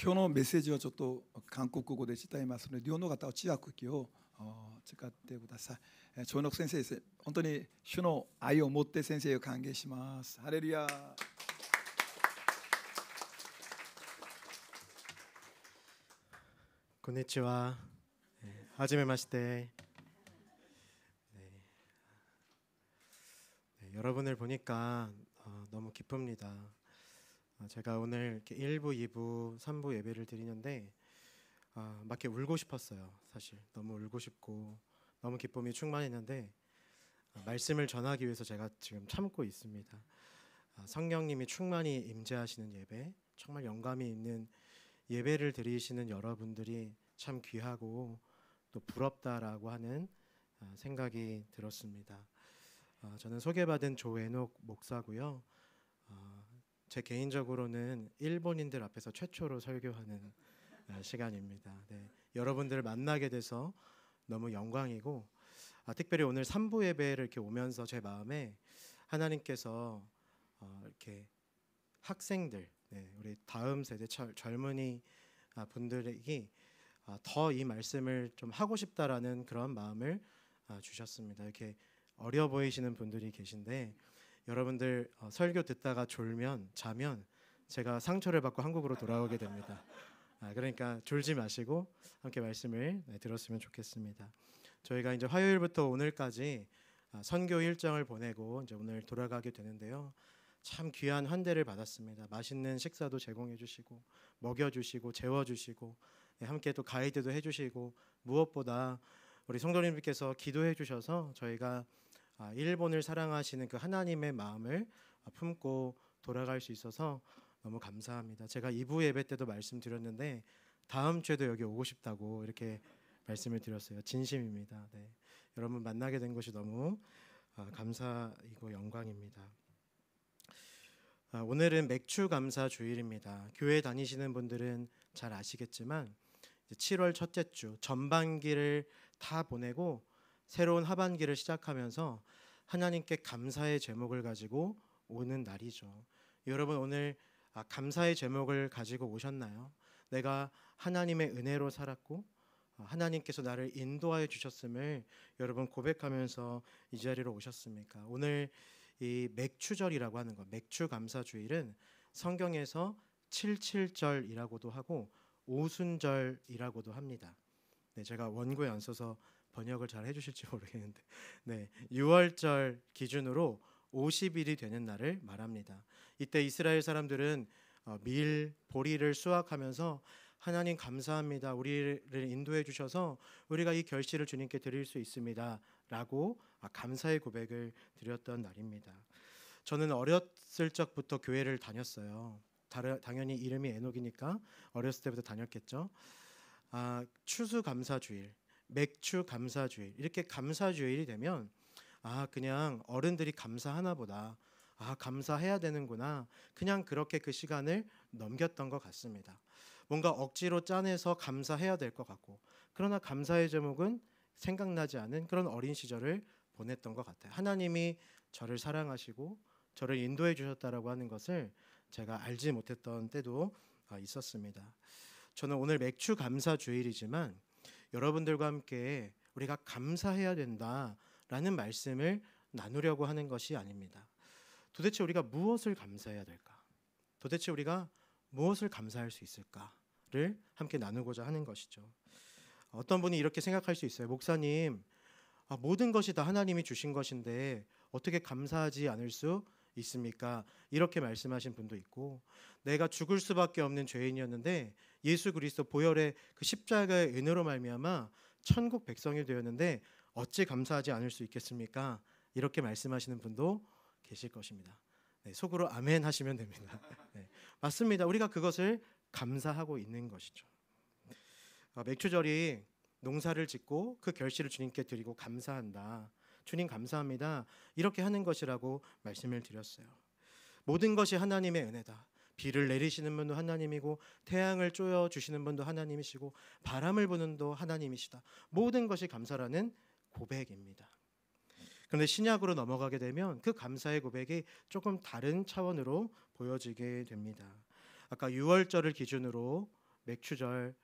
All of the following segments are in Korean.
今日のメッセージはちょっと韓国語で伝えますので、両の方は通訳機を使ってください。長野先生です。本当に主の愛を持って先生を歓迎します。ハレルヤ。こんにちは。はじめまして。여러분을 보니까 너무 기쁩니다. 제가 오늘 이렇게 1부, 2부, 3부 예배를 드리는데 막 이렇게 울고 싶었어요. 사실 너무 울고 싶고 너무 기쁨이 충만했는데 말씀을 전하기 위해서 제가 지금 참고 있습니다. 성령님이 충만히 임재하시는 예배, 정말 영감이 있는 예배를 드리시는 여러분들이 참 귀하고 또 부럽다라고 하는 생각이 들었습니다. 저는 소개받은 조에녹 목사고요. 제 개인적으로는 일본인들 앞에서 최초로 설교하는 시간입니다. 네, 여러분들을 만나게 돼서 너무 영광이고 특별히 오늘 3부 예배를 이렇게 오면서 제 마음에 하나님께서 이렇게 학생들, 우리 다음 세대 젊은이 분들에게 더 이 말씀을 좀 하고 싶다라는 그런 마음을 주셨습니다. 이렇게 어려 보이시는 분들이 계신데 여러분들 설교 듣다가 자면 제가 상처를 받고 한국으로 돌아오게 됩니다. 그러니까 졸지 마시고 함께 말씀을 들었으면 좋겠습니다. 저희가 이제 화요일부터 오늘까지 선교 일정을 보내고 이제 오늘 돌아가게 되는데요. 참 귀한 환대를 받았습니다. 맛있는 식사도 제공해 주시고 먹여 주시고 재워 주시고 함께 또 가이드도 해 주시고 무엇보다 우리 성도님들께서 기도해 주셔서 저희가 일본을 사랑하시는 그 하나님의 마음을 품고 돌아갈 수 있어서 너무 감사합니다. 제가 2부 예배 때도 말씀드렸는데 다음 주에도 여기 오고 싶다고 이렇게 말씀을 드렸어요. 진심입니다. 네. 여러분 만나게 된 것이 너무 감사이고 영광입니다. 오늘은 맥주 감사 주일입니다. 교회 다니시는 분들은 잘 아시겠지만 7월 첫째 주 전반기를 다 보내고 새로운 하반기를 시작하면서 하나님께 감사의 제목을 가지고 오는 날이죠. 여러분 오늘 감사의 제목을 가지고 오셨나요? 내가 하나님의 은혜로 살았고 하나님께서 나를 인도하여 주셨음을 여러분 고백하면서 이 자리로 오셨습니까? 오늘 이 맥추절이라고 하는 것, 맥추 감사 주일은 성경에서 77절이라고도 하고 오순절이라고도 합니다. 네, 제가 원고에 안 써서 번역을 잘 해주실지 모르겠는데, 6월절 기준으로 50일이 되는 날을 말합니다. 이때 이스라엘 사람들은 밀, 보리를 수확하면서 하나님 감사합니다. 우리를 인도해 주셔서 우리가 이 결실을 주님께 드릴 수 있습니다. 라고 감사의 고백을 드렸던 날입니다. 저는 어렸을 적부터 교회를 다녔어요. 당연히 이름이 에녹이니까 어렸을 때부터 다녔겠죠. 추수감사주일, 맥추감사주일 이렇게 감사주일이 되면 그냥 어른들이 감사하나 보다, 감사해야 되는구나, 그냥 그렇게 그 시간을 넘겼던 것 같습니다. 뭔가 억지로 짜내서 감사해야 될 것 같고, 그러나 감사의 제목은 생각나지 않은 그런 어린 시절을 보냈던 것 같아요. 하나님이 저를 사랑하시고 저를 인도해 주셨다라고 하는 것을 제가 알지 못했던 때도 있었습니다. 저는 오늘 맥추 감사 주일이지만 여러분들과 함께 우리가 감사해야 된다라는 말씀을 나누려고 하는 것이 아닙니다. 도대체 우리가 무엇을 감사해야 될까? 도대체 우리가 무엇을 감사할 수 있을까를 함께 나누고자 하는 것이죠. 어떤 분이 이렇게 생각할 수 있어요. 목사님, 모든 것이 다 하나님이 주신 것인데 어떻게 감사하지 않을 수 있습니까? 이렇게 말씀하신 분도 있고, 내가 죽을 수밖에 없는 죄인이었는데 예수 그리스도 보혈의 그 십자가의 은혜로 말미암아 천국 백성이 되었는데 어찌 감사하지 않을 수 있겠습니까? 이렇게 말씀하시는 분도 계실 것입니다. 속으로 아멘 하시면 됩니다. 맞습니다. 우리가 그것을 감사하고 있는 것이죠. 맥추절이 농사를 짓고 그 결실을 주님께 드리고 감사한다, 주님 감사합니다, 이렇게 하는 것이라고 말씀을 드렸어요. 모든 것이 하나님의 은혜다. 비를 내리시는 분도 하나님이고 태양을 쪼여 주시는 분도 하나님이시고 바람을 부는 도 하나님이시다. 모든 것이 감사라는 고백입니다. 그런데 신약으로 넘어가게 되면 그 감사의 고백이 조금 다른 차원으로 보여지게 됩니다. 아까 6월절을 기준으로 맥추절,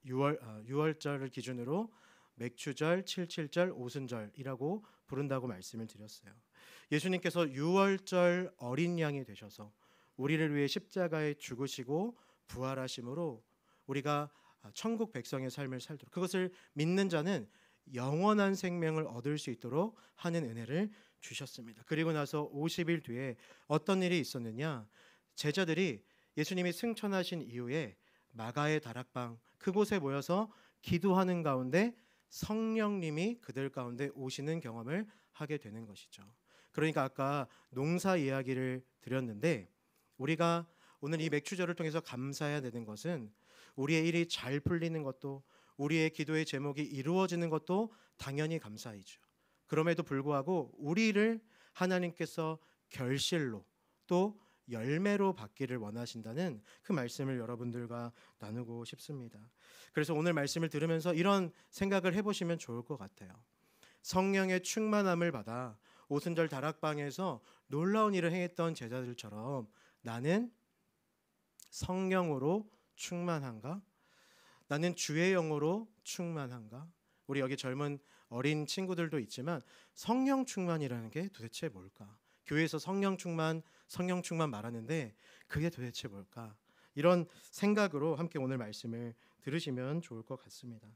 유월절을 기준으로 맥추절, 칠칠절, 오순절이라고 부른다고 말씀을 드렸어요. 예수님께서 유월절 어린 양이 되셔서 우리를 위해 십자가에 죽으시고 부활하심으로 우리가 천국 백성의 삶을 살도록, 그것을 믿는 자는 영원한 생명을 얻을 수 있도록 하는 은혜를 주셨습니다. 그리고 나서 50일 뒤에 어떤 일이 있었느냐? 제자들이 예수님이 승천하신 이후에 마가의 다락방 그곳에 모여서 기도하는 가운데 성령님이 그들 가운데 오시는 경험을 하게 되는 것이죠. 그러니까 아까 농사 이야기를 드렸는데, 우리가 오늘 이 맥추절을 통해서 감사해야 되는 것은 우리의 일이 잘 풀리는 것도, 우리의 기도의 제목이 이루어지는 것도 당연히 감사이죠. 그럼에도 불구하고 우리를 하나님께서 결실로 또 열매로 받기를 원하신다는 그 말씀을 여러분들과 나누고 싶습니다. 그래서 오늘 말씀을 들으면서 이런 생각을 해보시면 좋을 것 같아요. 성령의 충만함을 받아 오순절 다락방에서 놀라운 일을 행했던 제자들처럼 나는 성령으로 충만한가? 나는 주의 영으로 충만한가? 우리 여기 젊은 어린 친구들도 있지만 성령 충만이라는 게 도대체 뭘까? 교회에서 성령 충만 말하는데 그게 도대체 뭘까? 이런 생각으로 함께 오늘 말씀을 들으시면 좋을 것 같습니다.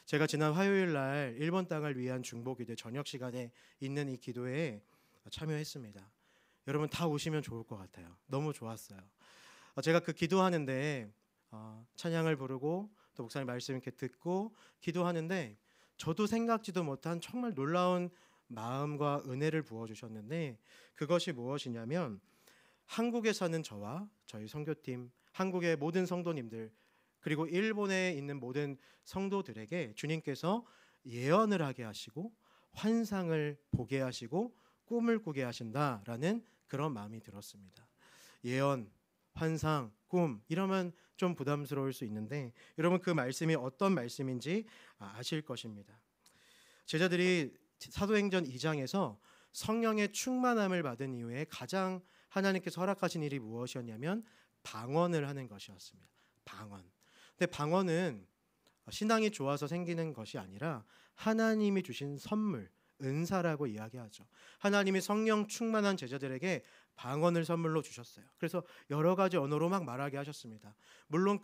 제가 지난 화요일 날 일본 땅을 위한 중보기도 저녁 시간에 있는 이 기도에 참여했습니다. 여러분 다 오시면 좋을 것 같아요. 너무 좋았어요. 제가 그 기도하는데 찬양을 부르고 또 목사님 말씀 이렇게 듣고 기도하는데 저도 생각지도 못한 정말 놀라운 마음과 은혜를 부어주셨는데, 그것이 무엇이냐면 한국에 사는 저와 저희 선교팀, 한국의 모든 성도님들, 그리고 일본에 있는 모든 성도들에게 주님께서 예언을 하게 하시고 환상을 보게 하시고 꿈을 꾸게 하신다라는 그런 마음이 들었습니다. 예언, 환상, 꿈 이러면 좀 부담스러울 수 있는데 여러분 그 말씀이 어떤 말씀인지 아실 것입니다. 제자들이 사도행전 2장에서 성령의 충만함을 받은 이후에 가장 하나님께서 허락하신 일이 무엇이었냐면 방언을 하는 것이었습니다. 방언. 근데 방언은 신앙이 좋아서 생기는 것이 아니라 하나님이 주신 선물, 은사라고 이야기하죠. 하나님이 성령 충만한 제자들에게 방언을 선물로 주셨어요. 그래서 여러 가지 언어로 막 말하게 하셨습니다. 물론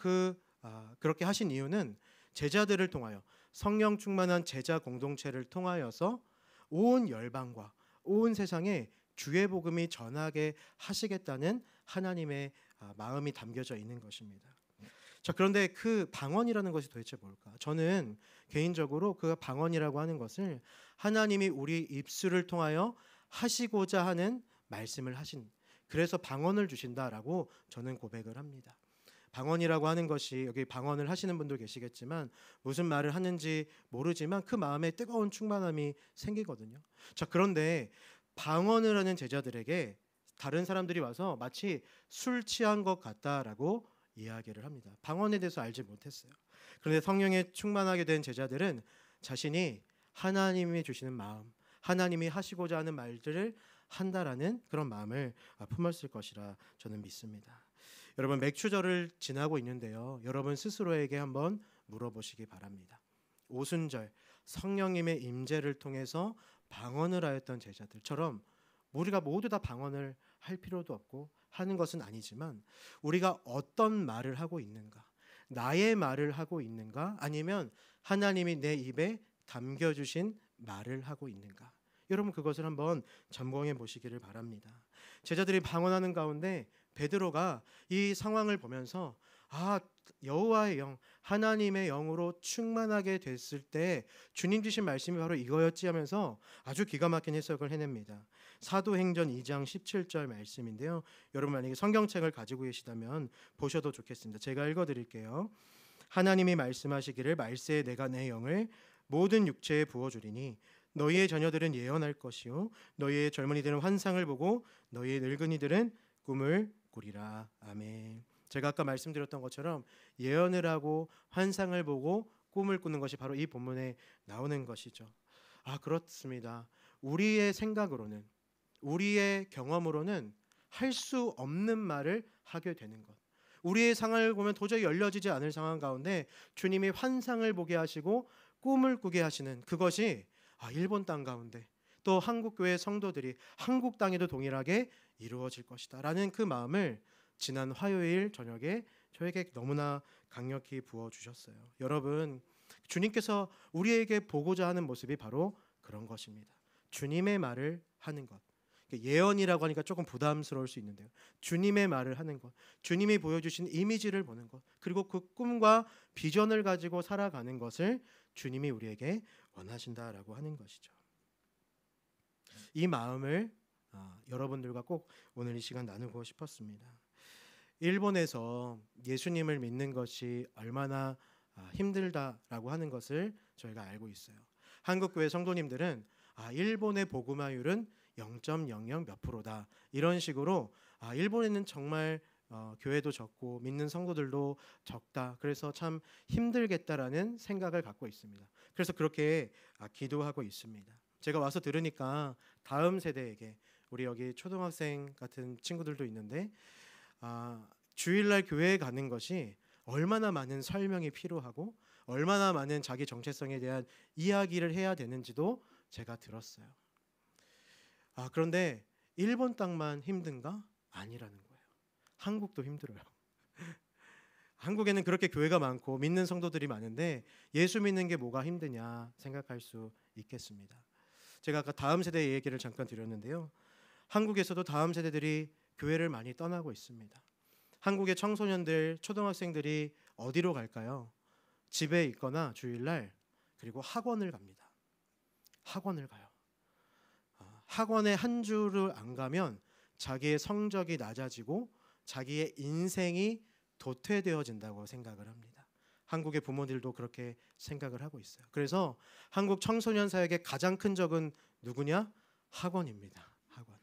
그렇게 하신 이유는 제자들을 통하여, 성령 충만한 제자 공동체를 통하여서 온 열방과 온 세상에 주의 복음이 전하게 하시겠다는 하나님의 마음이 담겨져 있는 것입니다. 자, 그런데 그 방언이라는 것이 도대체 뭘까? 저는 개인적으로 그 방언이라고 하는 것을 하나님이 우리 입술을 통하여 하시고자 하는 말씀을 하신, 그래서 방언을 주신다라고 저는 고백을 합니다. 방언이라고 하는 것이, 여기 방언을 하시는 분도 계시겠지만 무슨 말을 하는지 모르지만 그 마음에 뜨거운 충만함이 생기거든요. 자, 그런데 방언을 하는 제자들에게 다른 사람들이 와서 마치 술 취한 것 같다라고 이야기를 합니다. 방언에 대해서 알지 못했어요. 그런데 성령에 충만하게 된 제자들은 자신이 하나님이 주시는 마음, 하나님이 하시고자 하는 말들을 한다라는 그런 마음을 품었을 것이라 저는 믿습니다. 여러분 맥추절을 지나고 있는데요. 여러분 스스로에게 한번 물어보시기 바랍니다. 오순절 성령님의 임재를 통해서 방언을 하였던 제자들처럼 우리가 모두 다 방언을 할 필요도 없고 하는 것은 아니지만 우리가 어떤 말을 하고 있는가, 나의 말을 하고 있는가, 아니면 하나님이 내 입에 담겨주신 말을 하고 있는가, 여러분 그것을 한번 점검해 보시기를 바랍니다. 제자들이 방언하는 가운데 베드로가 이 상황을 보면서 여호와의 영, 하나님의 영으로 충만하게 됐을 때 주님 주신 말씀이 바로 이거였지 하면서 아주 기가 막힌 해석을 해냅니다. 사도행전 2장 17절 말씀인데요. 여러분 만약에 성경책을 가지고 계시다면 보셔도 좋겠습니다. 제가 읽어드릴게요. 하나님이 말씀하시기를 말세에 내가 내 영을 모든 육체에 부어주리니 너희의 자녀들은 예언할 것이요 너희의 젊은이들은 환상을 보고 너희의 늙은이들은 꿈을 꾸리라. 아멘. 제가 아까 말씀드렸던 것처럼 예언을 하고 환상을 보고 꿈을 꾸는 것이 바로 이 본문에 나오는 것이죠. 그렇습니다. 우리의 생각으로는, 우리의 경험으로는 할 수 없는 말을 하게 되는 것, 우리의 상황을 보면 도저히 열려지지 않을 상황 가운데 주님이 환상을 보게 하시고 꿈을 꾸게 하시는 그것이 일본 땅 가운데 또 한국교회 성도들이 한국 땅에도 동일하게 이루어질 것이다 라는 그 마음을 지난 화요일 저녁에 저에게 너무나 강력히 부어주셨어요. 여러분, 주님께서 우리에게 보고자 하는 모습이 바로 그런 것입니다. 주님의 말을 하는 것. 예언이라고 하니까 조금 부담스러울 수 있는데요, 주님의 말을 하는 것, 주님이 보여주신 이미지를 보는 것, 그리고 그 꿈과 비전을 가지고 살아가는 것을 주님이 우리에게 원하신다라고 하는 것이죠. 이 마음을 여러분들과 꼭 오늘 이 시간 나누고 싶었습니다. 일본에서 예수님을 믿는 것이 얼마나 힘들다라고 하는 것을 저희가 알고 있어요. 한국교회 성도님들은 일본의 복음화율은 0.00 몇 프로다 이런 식으로 일본에는 정말 교회도 적고 믿는 성도들도 적다, 그래서 참 힘들겠다라는 생각을 갖고 있습니다. 그래서 그렇게 기도하고 있습니다. 제가 와서 들으니까 다음 세대에게, 우리 여기 초등학생 같은 친구들도 있는데 주일날 교회에 가는 것이 얼마나 많은 설명이 필요하고 얼마나 많은 자기 정체성에 대한 이야기를 해야 되는지도 제가 들었어요. 그런데 일본 땅만 힘든가? 아니라는 거예요. 한국도 힘들어요. 한국에는 그렇게 교회가 많고 믿는 성도들이 많은데 예수 믿는 게 뭐가 힘드냐 생각할 수 있겠습니다. 제가 아까 다음 세대의 얘기를 잠깐 드렸는데요, 한국에서도 다음 세대들이 교회를 많이 떠나고 있습니다. 한국의 청소년들, 초등학생들이 어디로 갈까요? 집에 있거나 주일날, 그리고 학원을 갑니다. 학원을 가요. 학원에 한 주를 안 가면 자기의 성적이 낮아지고 자기의 인생이 도태되어진다고 생각을 합니다. 한국의 부모들도 그렇게 생각을 하고 있어요. 그래서 한국 청소년 사역의 가장 큰 적은 누구냐? 학원입니다. 학원.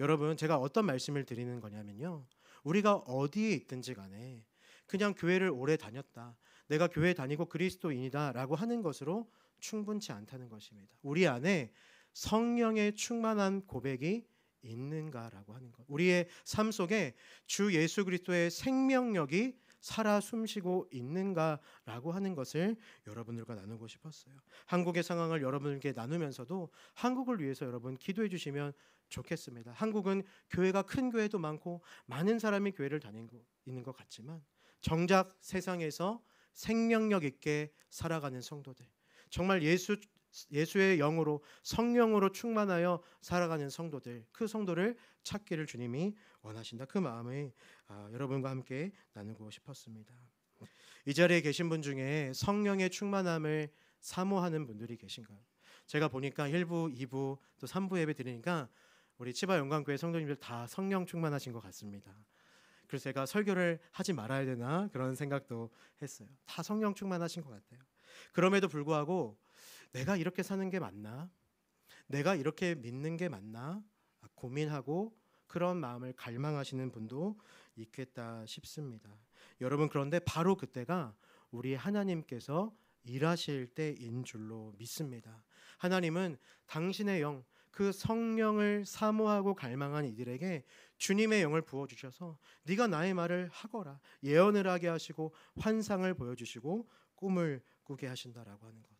여러분, 제가 어떤 말씀을 드리는 거냐면요, 우리가 어디에 있든지 간에 그냥 교회를 오래 다녔다, 내가 교회 다니고 그리스도인이다 라고 하는 것으로 충분치 않다는 것입니다. 우리 안에 성령의 충만한 고백이 있는가라고 하는 것, 우리의 삶 속에 주 예수 그리스도의 생명력이 살아 숨쉬고 있는가라고 하는 것을 여러분들과 나누고 싶었어요. 한국의 상황을 여러분에게 나누면서도 한국을 위해서 여러분 기도해 주시면 좋겠습니다. 한국은 교회가 큰 교회도 많고 많은 사람이 교회를 다니고 있는 것 같지만 정작 세상에서 생명력 있게 살아가는 성도들, 정말 예수의 영으로 성령으로 충만하여 살아가는 성도들, 그 성도를 찾기를 주님이 원하신다, 그 마음을 여러분과 함께 나누고 싶었습니다. 이 자리에 계신 분 중에 성령의 충만함을 사모하는 분들이 계신가요? 제가 보니까 1부, 2부, 또 3부 예배 드리니까 우리 치바 영광교회 성도님들 다 성령 충만하신 것 같습니다. 그래서 제가 설교를 하지 말아야 되나 그런 생각도 했어요. 다 성령 충만하신 것 같아요. 그럼에도 불구하고 내가 이렇게 사는 게 맞나? 내가 이렇게 믿는 게 맞나? 고민하고 그런 마음을 갈망하시는 분도 있겠다 싶습니다. 여러분, 그런데 바로 그때가 우리 하나님께서 일하실 때인 줄로 믿습니다. 하나님은 당신의 영, 그 성령을 사모하고 갈망한 이들에게 주님의 영을 부어주셔서 네가 나의 말을 하거라, 예언을 하게 하시고 환상을 보여주시고 꿈을 꾸게 하신다라고 하는 것,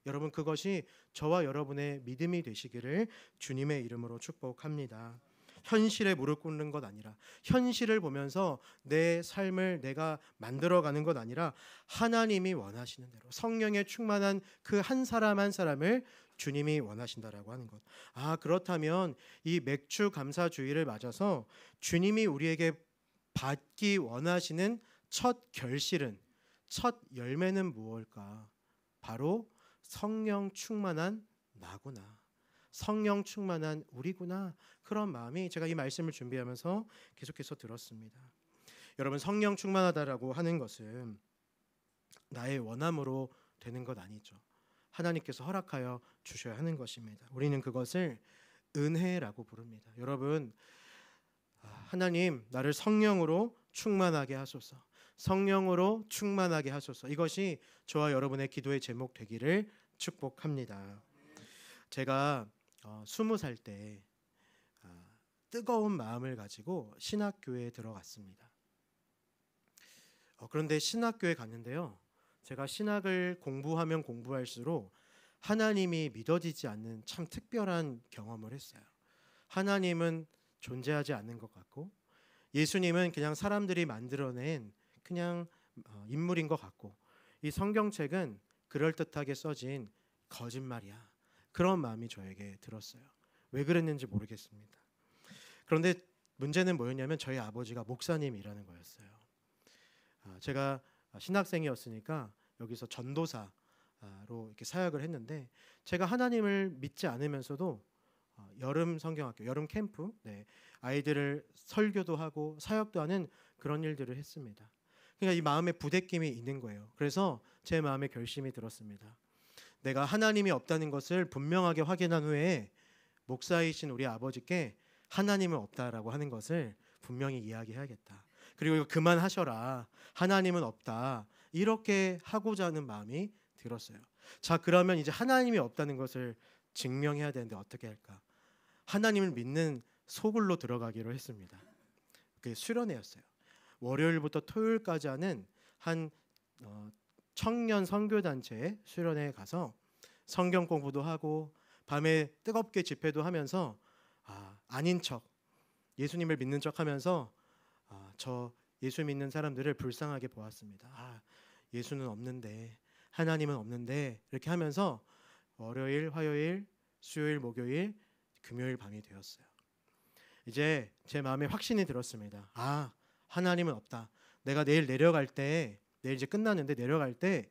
여러분, 그것이 저와 여러분의 믿음이 되시기를 주님의 이름으로 축복합니다. 현실에 무릎 꿇는 것 아니라, 현실을 보면서 내 삶을 내가 만들어가는 것 아니라 하나님이 원하시는 대로 성령에 충만한 그 한 사람 한 사람을 주님이 원하신다라고 하는 것. 그렇다면 이 맥주 감사 주일을 맞아서 주님이 우리에게 받기 원하시는 첫 결실은, 첫 열매는 무엇일까? 바로 성령 충만한 나구나, 성령 충만한 우리구나, 그런 마음이 제가 이 말씀을 준비하면서 계속해서 들었습니다. 여러분, 성령 충만하다라고 하는 것은 나의 원함으로 되는 것 아니죠. 하나님께서 허락하여 주셔야 하는 것입니다. 우리는 그것을 은혜라고 부릅니다. 여러분, 하나님 나를 성령으로 충만하게 하소서, 성령으로 충만하게 하소서, 이것이 저와 여러분의 기도의 제목 되기를 축복합니다. 제가 20살 때 뜨거운 마음을 가지고 신학교에 들어갔습니다. 그런데 신학교에 갔는데요. 제가 신학을 공부하면 공부할수록 하나님이 믿어지지 않는 참 특별한 경험을 했어요. 하나님은 존재하지 않는 것 같고 예수님은 그냥 사람들이 만들어낸 그냥 인물인 것 같고 이 성경책은 그럴듯하게 써진 거짓말이야. 그런 마음이 저에게 들었어요. 왜 그랬는지 모르겠습니다. 그런데 문제는 뭐였냐면 저희 아버지가 목사님이라는 거였어요. 제가 신학생이었으니까 여기서 전도사로 이렇게 사역을 했는데 제가 하나님을 믿지 않으면서도 여름 성경학교, 여름 캠프, 아이들을 설교도 하고 사역도 하는 그런 일들을 했습니다. 그러니까 이 마음에 부대낌이 있는 거예요. 그래서 제 마음에 결심이 들었습니다. 내가 하나님이 없다는 것을 분명하게 확인한 후에 목사이신 우리 아버지께 하나님은 없다라고 하는 것을 분명히 이야기해야겠다. 그리고 이거 그만하셔라. 하나님은 없다. 이렇게 하고자 하는 마음이 들었어요. 자, 그러면 이제 하나님이 없다는 것을 증명해야 되는데 어떻게 할까? 하나님을 믿는 소굴로 들어가기로 했습니다. 그게 수련회였어요. 월요일부터 토요일까지 하는 한 청년 선교단체의 수련회에 가서 성경 공부도 하고 밤에 뜨겁게 집회도 하면서 아닌 척, 예수님을 믿는 척하면서 저 예수 믿는 사람들을 불쌍하게 보았습니다. 예수는 없는데, 하나님은 없는데 이렇게 하면서 월요일, 화요일, 수요일, 목요일, 금요일 밤이 되었어요. 이제 제 마음에 확신이 들었습니다. 하나님은 없다. 내가 내일 내려갈 때, 내일 이제 끝났는데 내려갈 때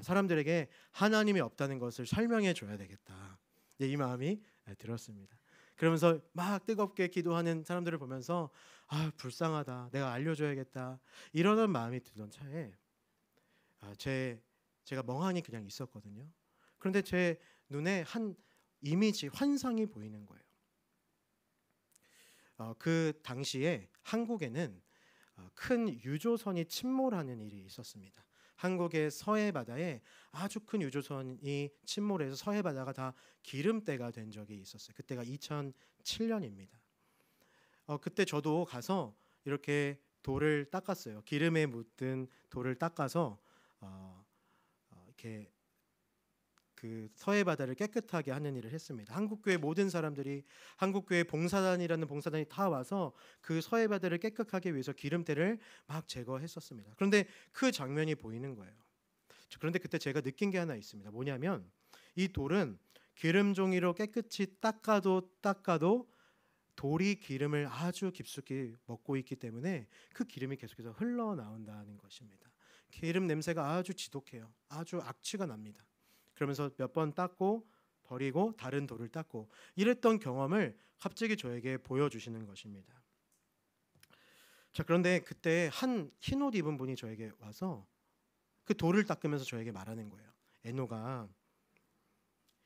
사람들에게 하나님이 없다는 것을 설명해 줘야 되겠다. 이 마음이 들었습니다. 그러면서 막 뜨겁게 기도하는 사람들을 보면서 불쌍하다. 내가 알려줘야겠다. 이러는 마음이 들던 차에 제가 멍하니 그냥 있었거든요. 그런데 제 눈에 한 이미지, 환상이 보이는 거예요. 그 당시에 한국에는 큰 유조선이 침몰하는 일이 있었습니다. 한국의 서해 바다에 아주 큰 유조선이 침몰해서 서해 바다가 다 기름때가 된 적이 있었어요. 그때가 2007년입니다. 그때 저도 가서 이렇게 돌을 닦았어요. 기름에 묻은 돌을 닦아서 이렇게 그 서해 바다를 깨끗하게 하는 일을 했습니다. 한국교회 모든 사람들이 한국교회 봉사단이라는 봉사단이 다 와서 그 서해 바다를 깨끗하게 위해서 기름때를 막 제거했었습니다. 그런데 그 장면이 보이는 거예요. 그런데 그때 제가 느낀 게 하나 있습니다. 뭐냐면 이 돌은 기름종이로 깨끗이 닦아도 돌이 기름을 아주 깊숙이 먹고 있기 때문에 그 기름이 계속해서 흘러나온다는 것입니다. 기름 냄새가 아주 지독해요. 아주 악취가 납니다. 그러면서 몇 번 닦고 버리고 다른 돌을 닦고 이랬던 경험을 갑자기 저에게 보여주시는 것입니다. 자, 그런데 그때 한 흰옷 입은 분이 저에게 와서 그 돌을 닦으면서 저에게 말하는 거예요. 에노가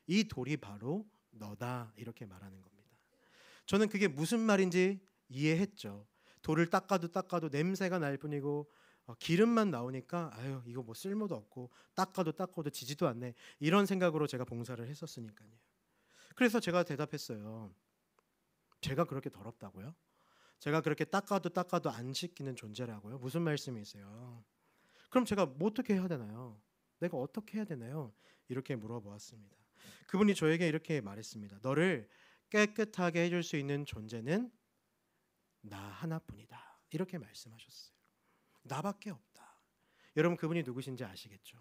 이 돌이 바로 너다 이렇게 말하는 겁니다. 저는 그게 무슨 말인지 이해했죠. 돌을 닦아도 냄새가 날 뿐이고 기름만 나오니까 이거 뭐 쓸모도 없고 닦아도 지지도 않네 이런 생각으로 제가 봉사를 했었으니까요. 그래서 제가 대답했어요. 제가 그렇게 더럽다고요? 제가 그렇게 닦아도 안 씻기는 존재라고요? 무슨 말씀이세요? 그럼 제가 뭐 어떻게 해야 되나요? 내가 어떻게 해야 되나요? 이렇게 물어보았습니다. 그분이 저에게 이렇게 말했습니다. 너를 깨끗하게 해줄 수 있는 존재는 나 하나뿐이다. 이렇게 말씀하셨어요. 나밖에 없다. 여러분 그분이 누구신지 아시겠죠?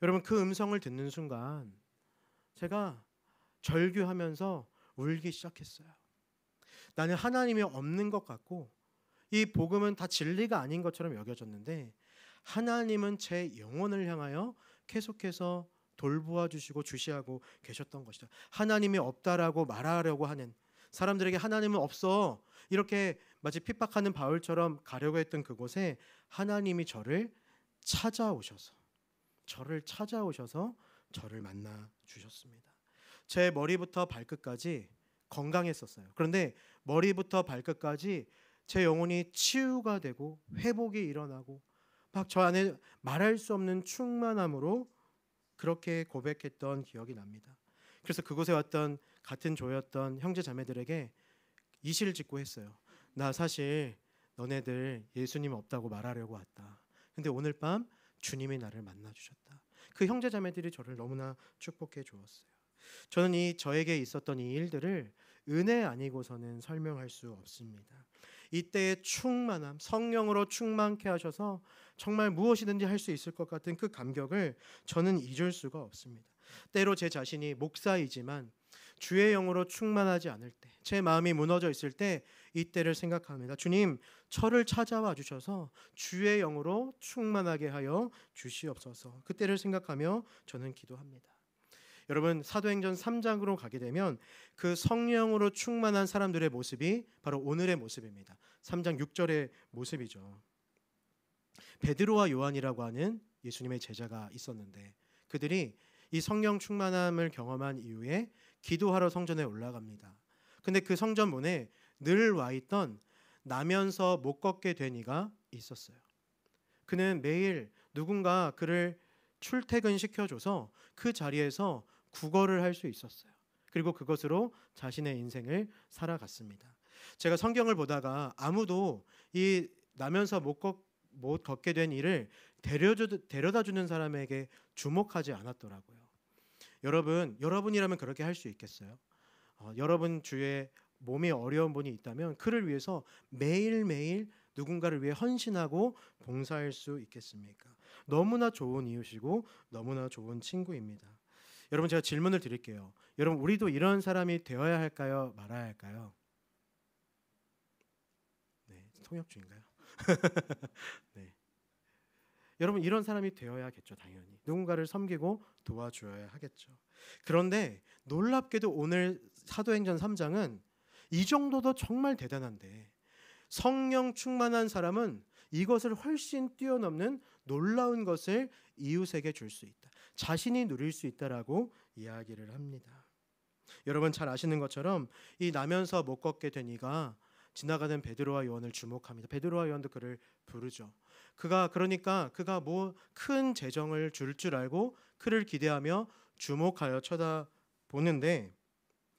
여러분 그 음성을 듣는 순간 제가 절규하면서 울기 시작했어요. 나는 하나님이 없는 것 같고 이 복음은 다 진리가 아닌 것처럼 여겨졌는데 하나님은 제 영혼을 향하여 계속해서 돌보아 주시고 주시하고 계셨던 것이다. 하나님이 없다라고 말하려고 하는 사람들에게 하나님은 없어 이렇게 마치 핍박하는 바울처럼 가려고 했던 그곳에 하나님이 저를 찾아오셔서 저를 만나 주셨습니다. 제 머리부터 발끝까지 건강했었어요. 그런데 머리부터 발끝까지 제 영혼이 치유가 되고 회복이 일어나고 막 저 안에 말할 수 없는 충만함으로 그렇게 고백했던 기억이 납니다. 그래서 그곳에 왔던 같은 조였던 형제 자매들에게 이실직고 했어요. 나 사실 너네들 예수님 없다고 말하려고 왔다. 근데 오늘 밤 주님이 나를 만나 주셨다. 그 형제 자매들이 저를 너무나 축복해 주었어요. 저는 저에게 있었던 이 일들을 은혜 아니고서는 설명할 수 없습니다. 이때의 충만함, 성령으로 충만케 하셔서 정말 무엇이든지 할 수 있을 것 같은 그 감격을 저는 잊을 수가 없습니다. 때로 제 자신이 목사이지만 주의 영으로 충만하지 않을 때, 제 마음이 무너져 있을 때 이때를 생각합니다. 주님, 저를 찾아와 주셔서 주의 영으로 충만하게 하여 주시옵소서. 그때를 생각하며 저는 기도합니다. 여러분, 사도행전 3장으로 가게 되면 그 성령으로 충만한 사람들의 모습이 바로 오늘의 모습입니다. 3장 6절의 모습이죠. 베드로와 요한이라고 하는 예수님의 제자가 있었는데 그들이 이 성령 충만함을 경험한 이후에 기도하러 성전에 올라갑니다. 근데 그 성전 문에 늘 와 있던 나면서 못 걷게 된 이가 있었어요. 그는 매일 누군가 그를 출퇴근시켜줘서 그 자리에서 구걸을 할 수 있었어요. 그리고 그것으로 자신의 인생을 살아갔습니다. 제가 성경을 보다가 아무도 이 나면서 못 걷게 된 이를 데려다주는 사람에게 주목하지 않았더라고요. 여러분이라면 그렇게 할 수 있겠어요? 여러분 주위에 몸이 어려운 분이 있다면 그를 위해서 매일매일 누군가를 위해 헌신하고 봉사할 수 있겠습니까? 너무나 좋은 이웃이고 너무나 좋은 친구입니다. 여러분, 제가 질문을 드릴게요. 여러분, 우리도 이런 사람이 되어야 할까요? 말아야 할까요? 네, 통역주인가요? 네. 여러분, 이런 사람이 되어야겠죠. 당연히 누군가를 섬기고 도와줘야 하겠죠. 그런데 놀랍게도 오늘 사도행전 3장은 이 정도도 정말 대단한데 성령 충만한 사람은 이것을 훨씬 뛰어넘는 놀라운 것을 이웃에게 줄 수 있다. 자신이 누릴 수 있다라고 이야기를 합니다. 여러분 잘 아시는 것처럼 이 나면서 못 걷게 된 이가 지나가는 베드로와 요한을 주목합니다. 베드로와 요한도 그를 부르죠. 그러니까 그가 뭐 큰 재정을 줄 알고 그를 기대하며 주목하여 쳐다보는데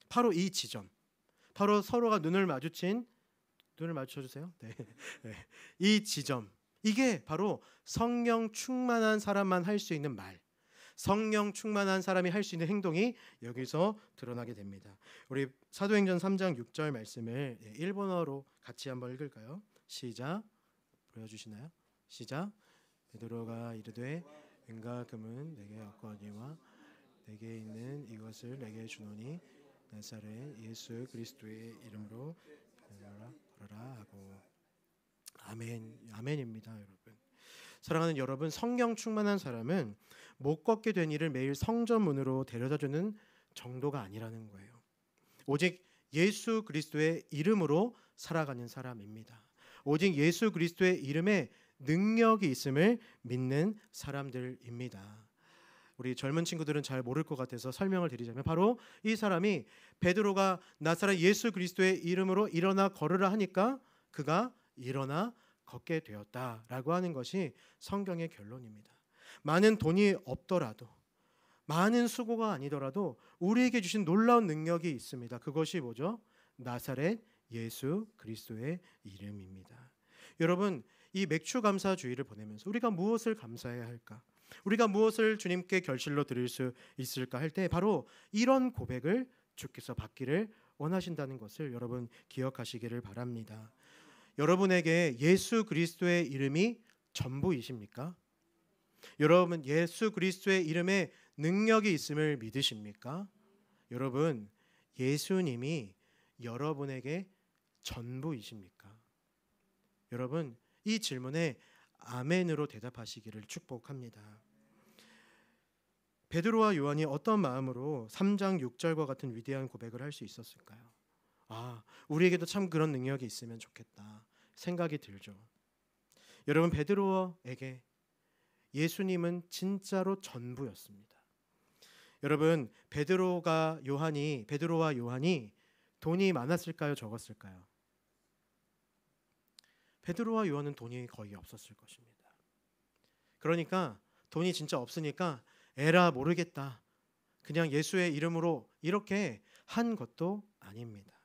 바로 이 지점, 바로 서로가 눈을 마주쳐주세요. 네. 이 지점, 이게 바로 성령 충만한 사람만 할 수 있는 말, 성령 충만한 사람이 할 수 있는 행동이 여기서 드러나게 됩니다. 우리 사도행전 3장 6절 말씀을 일본어로 같이 한번 읽을까요? 시작. 보여주시나요? 시작. 베드로가 이르되 은과 금은 내게 없거니와 내게 있는 이것을 내게 주노니 나사렛 예수 그리스도의 이름으로 걸어라 하고. 아멘입니다. 여러분, 사랑하는 여러분, 성령 충만한 사람은 못 걷게 된 이를 매일 성전 문으로 데려다주는 정도가 아니라는 거예요. 오직 예수 그리스도의 이름으로 살아가는 사람입니다. 오직 예수 그리스도의 이름에 능력이 있음을 믿는 사람들입니다. 우리 젊은 친구들은 잘 모를 것 같아서 설명을 드리자면 바로 이 사람이 베드로가 나사렛 예수 그리스도의 이름으로 일어나 걸으라 하니까 그가 일어나 걷게 되었다라고 하는 것이 성경의 결론입니다. 많은 돈이 없더라도, 많은 수고가 아니더라도 우리에게 주신 놀라운 능력이 있습니다. 그것이 뭐죠? 나사렛 예수 그리스도의 이름입니다. 여러분, 이 맥주 감사주의를 보내면서 우리가 무엇을 감사해야 할까? 우리가 무엇을 주님께 결실로 드릴 수 있을까 할 때 바로 이런 고백을 주께서 받기를 원하신다는 것을 여러분 기억하시기를 바랍니다. 여러분에게 예수 그리스도의 이름이 전부이십니까? 여러분, 예수 그리스도의 이름에 능력이 있음을 믿으십니까? 여러분, 예수님이 여러분에게 전부이십니까? 여러분, 이 질문에 아멘으로 대답하시기를 축복합니다. 베드로와 요한이 어떤 마음으로 3장 6절과 같은 위대한 고백을 할 수 있었을까요? 우리에게도 참 그런 능력이 있으면 좋겠다 생각이 들죠. 여러분, 베드로에게 예수님은 진짜로 전부였습니다. 여러분, 베드로와 요한이 돈이 많았을까요? 적었을까요? 베드로와 요한은 돈이 거의 없었을 것입니다. 그러니까 돈이 진짜 없으니까 에라 모르겠다, 그냥 예수의 이름으로 이렇게 한 것도 아닙니다.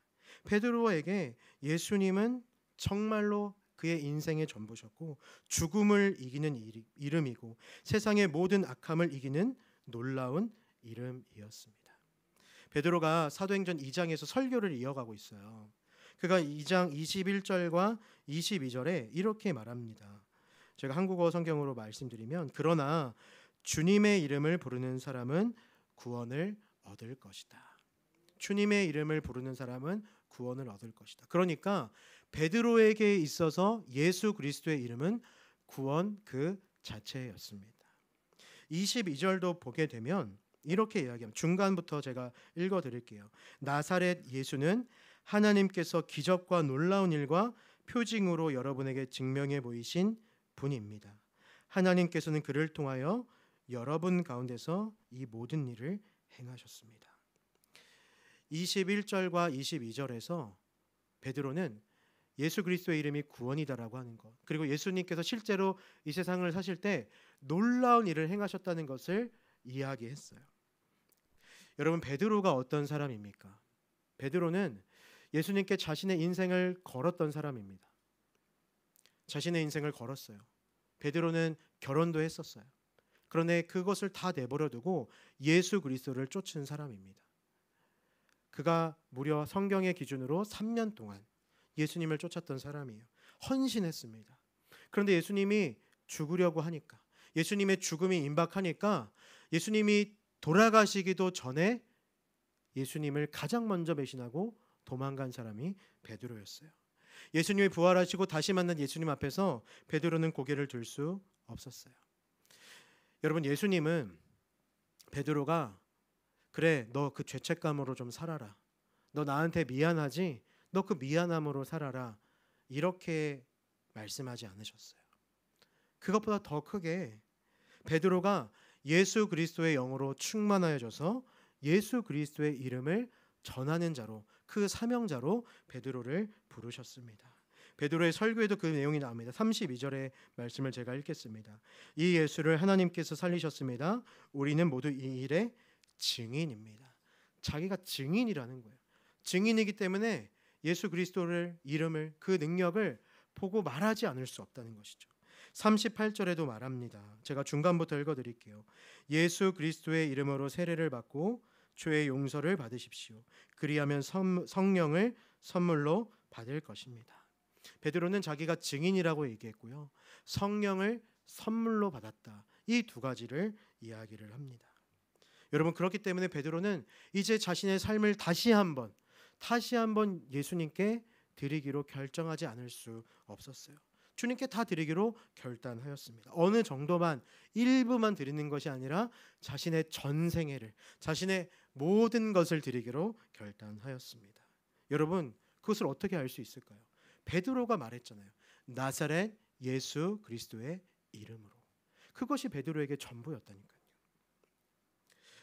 베드로에게 예수님은 정말로 그의 인생의 전부셨고 죽음을 이기는 이름이고 세상의 모든 악함을 이기는 놀라운 이름이었습니다. 베드로가 사도행전 2장에서 설교를 이어가고 있어요. 그가 2장 21절과 22절에 이렇게 말합니다. 제가 한국어 성경으로 말씀드리면 그러나 주님의 이름을 부르는 사람은 구원을 얻을 것이다. 주님의 이름을 부르는 사람은 구원을 얻을 것이다. 그러니까 베드로에게 있어서 예수 그리스도의 이름은 구원 그 자체였습니다. 22절도 보게 되면 이렇게 이야기합니다. 중간부터 제가 읽어드릴게요. 나사렛 예수는 하나님께서 기적과 놀라운 일과 표징으로 여러분에게 증명해 보이신 분입니다. 하나님께서는 그를 통하여 여러분 가운데서 이 모든 일을 행하셨습니다. 21절과 22절에서 베드로는 예수 그리스도의 이름이 구원이다라고 하는 것, 그리고 예수님께서 실제로 이 세상을 사실 때 놀라운 일을 행하셨다는 것을 이야기했어요. 여러분, 베드로가 어떤 사람입니까? 베드로는 예수님께 자신의 인생을 걸었던 사람입니다. 자신의 인생을 걸었어요. 베드로는 결혼도 했었어요. 그런데 그것을 다 내버려 두고 예수 그리스도를 쫓은 사람입니다. 그가 무려 성경의 기준으로 3년 동안 예수님을 쫓았던 사람이에요. 헌신했습니다. 그런데 예수님이 죽으려고 하니까, 예수님의 죽음이 임박하니까 예수님이 돌아가시기도 전에 예수님을 가장 먼저 배신하고 도망간 사람이 베드로였어요. 예수님이 부활하시고 다시 만난 예수님 앞에서 베드로는 고개를 들 수 없었어요. 여러분, 예수님은 베드로가 그래, 너 그 죄책감으로 좀 살아라, 너 나한테 미안하지, 너 그 미안함으로 살아라, 이렇게 말씀하지 않으셨어요. 그것보다 더 크게 베드로가 예수 그리스도의 영으로 충만하여져서 예수 그리스도의 이름을 전하는 자로, 그 사명자로 베드로를 부르셨습니다. 베드로의 설교에도 그 내용이 나옵니다. 32절의 말씀을 제가 읽겠습니다. 이 예수를 하나님께서 살리셨습니다. 우리는 모두 이 일의 증인입니다. 자기가 증인이라는 거예요. 증인이기 때문에 예수 그리스도를 이름을, 그 능력을 보고 말하지 않을 수 없다는 것이죠. 38절에도 말합니다. 제가 중간부터 읽어드릴게요. 예수 그리스도의 이름으로 세례를 받고 죄의 용서를 받으십시오. 그리하면 성령을 선물로 받을 것입니다. 베드로는 자기가 증인이라고 얘기했고요, 성령을 선물로 받았다, 이 두 가지를 이야기를 합니다. 여러분, 그렇기 때문에 베드로는 이제 자신의 삶을 다시 한번 예수님께 드리기로 결정하지 않을 수 없었어요. 주님께 다 드리기로 결단하였습니다. 어느 정도만, 일부만 드리는 것이 아니라 자신의 전생애를, 자신의 모든 것을 드리기로 결단하였습니다. 여러분, 그것을 어떻게 알 수 있을까요? 베드로가 말했잖아요. 나사렛 예수 그리스도의 이름으로. 그것이 베드로에게 전부였다니까요.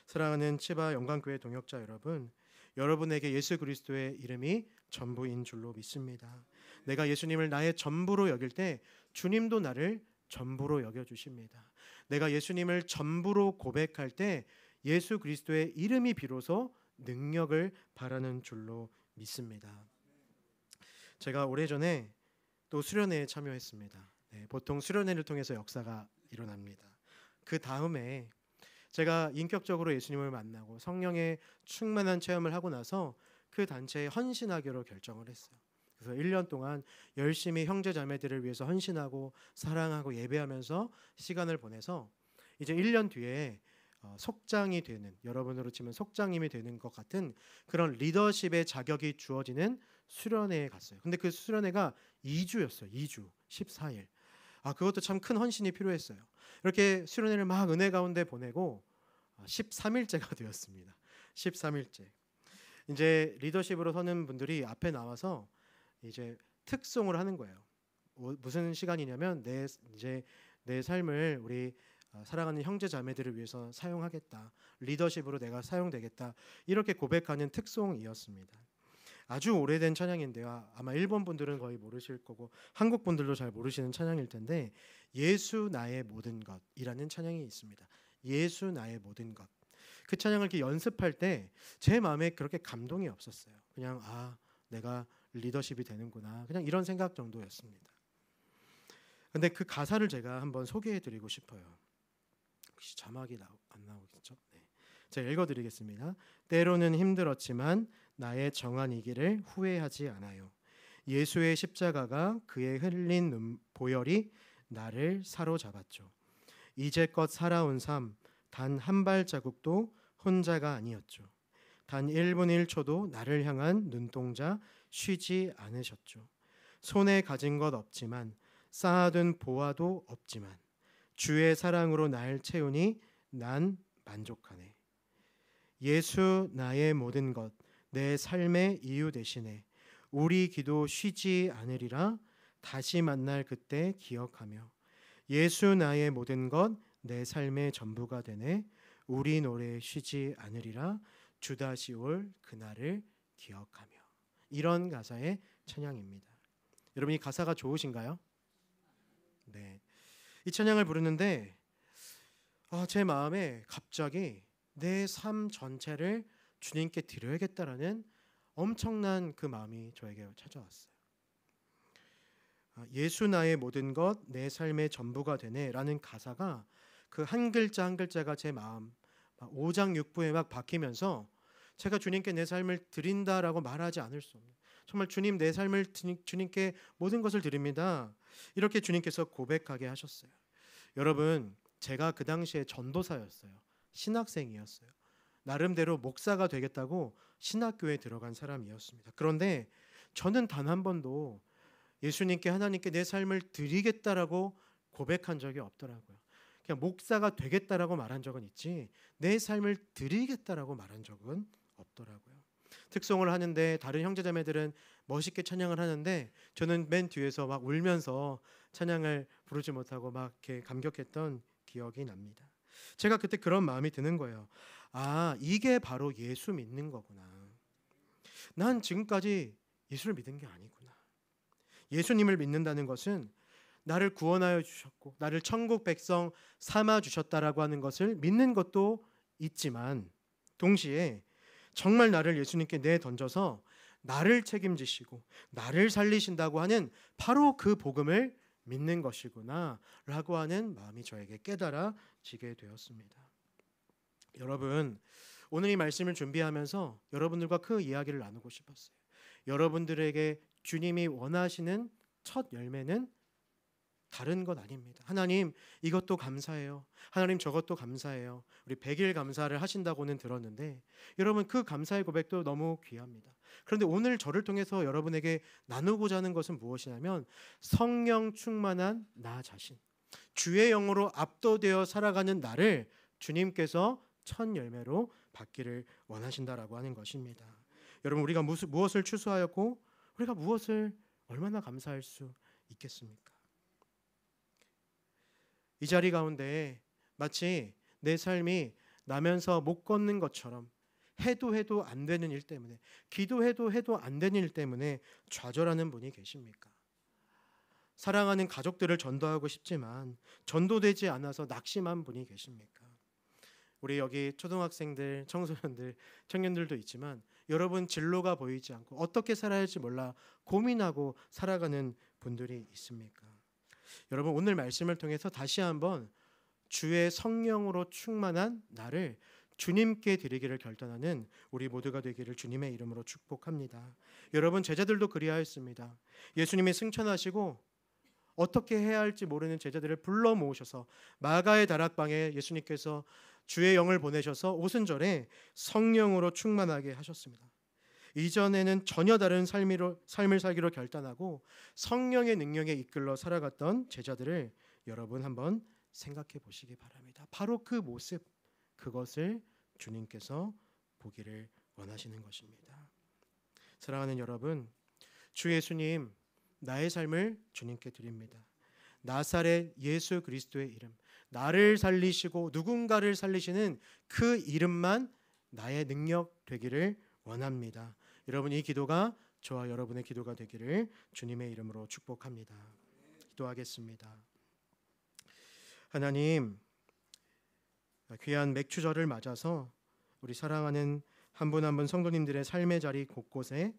사랑하는 치바 영광교회 동역자 여러분, 여러분에게 예수 그리스도의 이름이 전부인 줄로 믿습니다. 내가 예수님을 나의 전부로 여길 때 주님도 나를 전부로 여겨주십니다. 내가 예수님을 전부로 고백할 때 예수 그리스도의 이름이 비로소 능력을 발하는 줄로 믿습니다. 제가 오래전에 또 수련회에 참여했습니다. 보통 수련회를 통해서 역사가 일어납니다. 그 다음에 제가 인격적으로 예수님을 만나고 성령의 충만한 체험을 하고 나서 그 단체에 헌신하기로 결정을 했어요. 그래서 1년 동안 열심히 형제 자매들을 위해서 헌신하고 사랑하고 예배하면서 시간을 보내서 이제 1년 뒤에 속장이 되는, 여러분으로 치면 속장님이 되는 것 같은 그런 리더십의 자격이 주어지는 수련회에 갔어요. 근데 그 수련회가 2주였어요. 2주 14일. 그것도 참 큰 헌신이 필요했어요. 이렇게 수련회를 막 은혜 가운데 보내고 13일째가 되었습니다. 13일째. 이제 리더십으로 서는 분들이 앞에 나와서 이제 특송을 하는 거예요. 무슨 시간이냐면 내 삶을 우리 사랑하는 형제 자매들을 위해서 사용하겠다, 리더십으로 내가 사용되겠다, 이렇게 고백하는 특송이었습니다. 아주 오래된 찬양인데요, 아마 일본 분들은 거의 모르실 거고 한국 분들도 잘 모르시는 찬양일 텐데, 예수 나의 모든 것이라는 찬양이 있습니다. 예수 나의 모든 것. 그 찬양을 이렇게 연습할 때 제 마음에 그렇게 감동이 없었어요. 그냥 내가 리더십이 되는구나, 그냥 이런 생각 정도였습니다. 근데 그 가사를 제가 한번 소개해드리고 싶어요. 혹시 자막이 안 나오겠죠? 네. 제가 읽어드리겠습니다. 때로는 힘들었지만 나의 정한 이 길을 후회하지 않아요. 예수의 십자가가 그의 흘린 보혈이 나를 사로잡았죠. 이제껏 살아온 삶 단 한 발자국도 혼자가 아니었죠. 단 1분 1초도 나를 향한 눈동자 쉬지 않으셨죠. 손에 가진 것 없지만 쌓아둔 보화도 없지만 주의 사랑으로 날 채우니 난 만족하네. 예수 나의 모든 것, 내 삶의 이유 대신에 우리 기도 쉬지 않으리라 다시 만날 그때 기억하며 예수 나의 모든 것, 내 삶의 전부가 되네 우리 노래 쉬지 않으리라 주 다시 올 그날을 기억하며. 이런 가사의 찬양입니다. 여러분 이 가사가 좋으신가요? 네. 이 찬양을 부르는데 제 마음에 갑자기 내 삶 전체를 주님께 드려야겠다라는 엄청난 그 마음이 저에게 찾아왔어요. 예수 나의 모든 것, 내 삶의 전부가 되네라는 가사가 그 한 글자 한 글자가 제 마음 5장 6부에 막 박히면서 제가 주님께 내 삶을 드린다라고 말하지 않을 수 없는, 정말 주님 내 삶을 주님께 모든 것을 드립니다. 이렇게 주님께서 고백하게 하셨어요. 여러분 제가 그 당시에 전도사였어요. 신학생이었어요. 나름대로 목사가 되겠다고 신학교에 들어간 사람이었습니다. 그런데 저는 단 한 번도 예수님께 하나님께 내 삶을 드리겠다라고 고백한 적이 없더라고요. 그냥 목사가 되겠다라고 말한 적은 있지 내 삶을 드리겠다라고 말한 적은 없더라고요. 특송을 하는데 다른 형제자매들은 멋있게 찬양을 하는데 저는 맨 뒤에서 막 울면서 찬양을 부르지 못하고 막 이렇게 감격했던 기억이 납니다. 제가 그때 그런 마음이 드는 거예요. 이게 바로 예수 믿는 거구나. 난 지금까지 예수를 믿은 게 아니구나. 예수님을 믿는다는 것은 나를 구원하여 주셨고 나를 천국 백성 삼아 주셨다라고 하는 것을 믿는 것도 있지만 동시에 정말 나를 예수님께 내던져서 나를 책임지시고 나를 살리신다고 하는 바로 그 복음을 믿는 것이구나 라고 하는 마음이 저에게 깨달아지게 되었습니다. 여러분 오늘 이 말씀을 준비하면서 여러분들과 그 이야기를 나누고 싶었어요. 여러분들에게 주님이 원하시는 첫 열매는 다른 것 아닙니다. 하나님 이것도 감사해요. 하나님 저것도 감사해요. 우리 100일 감사를 하신다고는 들었는데 여러분 그 감사의 고백도 너무 귀합니다. 그런데 오늘 저를 통해서 여러분에게 나누고자 하는 것은 무엇이냐면 성령 충만한 나 자신, 주의 영으로 압도되어 살아가는 나를 주님께서 첫 열매로 받기를 원하신다라고 하는 것입니다. 여러분 우리가 무엇을 추수하였고 우리가 무엇을 얼마나 감사할 수 있겠습니까? 이 자리 가운데 마치 내 삶이 나면서 못 걷는 것처럼 해도 안 되는 일 때문에 기도해도 안 되는 일 때문에 좌절하는 분이 계십니까? 사랑하는 가족들을 전도하고 싶지만 전도되지 않아서 낙심한 분이 계십니까? 우리 여기 초등학생들, 청소년들, 청년들도 있지만 여러분 진로가 보이지 않고 어떻게 살아야 할지 몰라 고민하고 살아가는 분들이 있습니까? 여러분 오늘 말씀을 통해서 다시 한번 주의 성령으로 충만한 나를 주님께 드리기를 결단하는 우리 모두가 되기를 주님의 이름으로 축복합니다. 여러분 제자들도 그리하였습니다. 예수님이 승천하시고 어떻게 해야 할지 모르는 제자들을 불러 모으셔서 마가의 다락방에 예수님께서 주의 영을 보내셔서 오순절에 성령으로 충만하게 하셨습니다. 이전에는 전혀 다른 삶을 살기로 결단하고 성령의 능력에 이끌러 살아갔던 제자들을 여러분 한번 생각해 보시기 바랍니다. 바로 그 모습, 그것을 주님께서 보기를 원하시는 것입니다. 사랑하는 여러분, 주 예수님, 나의 삶을 주님께 드립니다. 나사렛 예수 그리스도의 이름, 나를 살리시고 누군가를 살리시는 그 이름만 나의 능력 되기를 원합니다. 여러분 이 기도가 저와 여러분의 기도가 되기를 주님의 이름으로 축복합니다. 기도하겠습니다. 하나님, 귀한 맥주절을 맞아서 우리 사랑하는 한 분 한 분 성도님들의 삶의 자리 곳곳에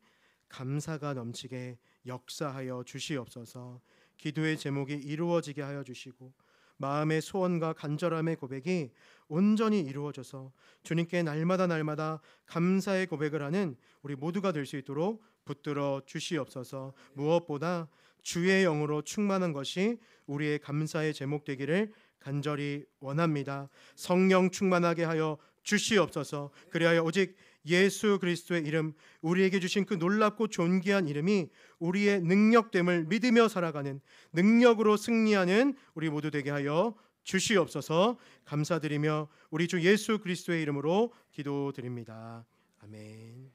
감사가 넘치게 역사하여 주시옵소서. 기도의 제목이 이루어지게 하여 주시고 마음의 소원과 간절함의 고백이 온전히 이루어져서 주님께 날마다 감사의 고백을 하는 우리 모두가 될 수 있도록 붙들어 주시옵소서. 무엇보다 주의 영으로 충만한 것이 우리의 감사의 제목 되기를 간절히 원합니다. 성령 충만하게 하여 주시옵소서. 그리하여 오직 예수 그리스도의 이름, 우리에게 주신 그 놀랍고 존귀한 이름이 우리의 능력됨을 믿으며 살아가는, 능력으로 승리하는 우리 모두 되게 하여 주시옵소서. 감사드리며 우리 주 예수 그리스도의 이름으로 기도드립니다. 아멘.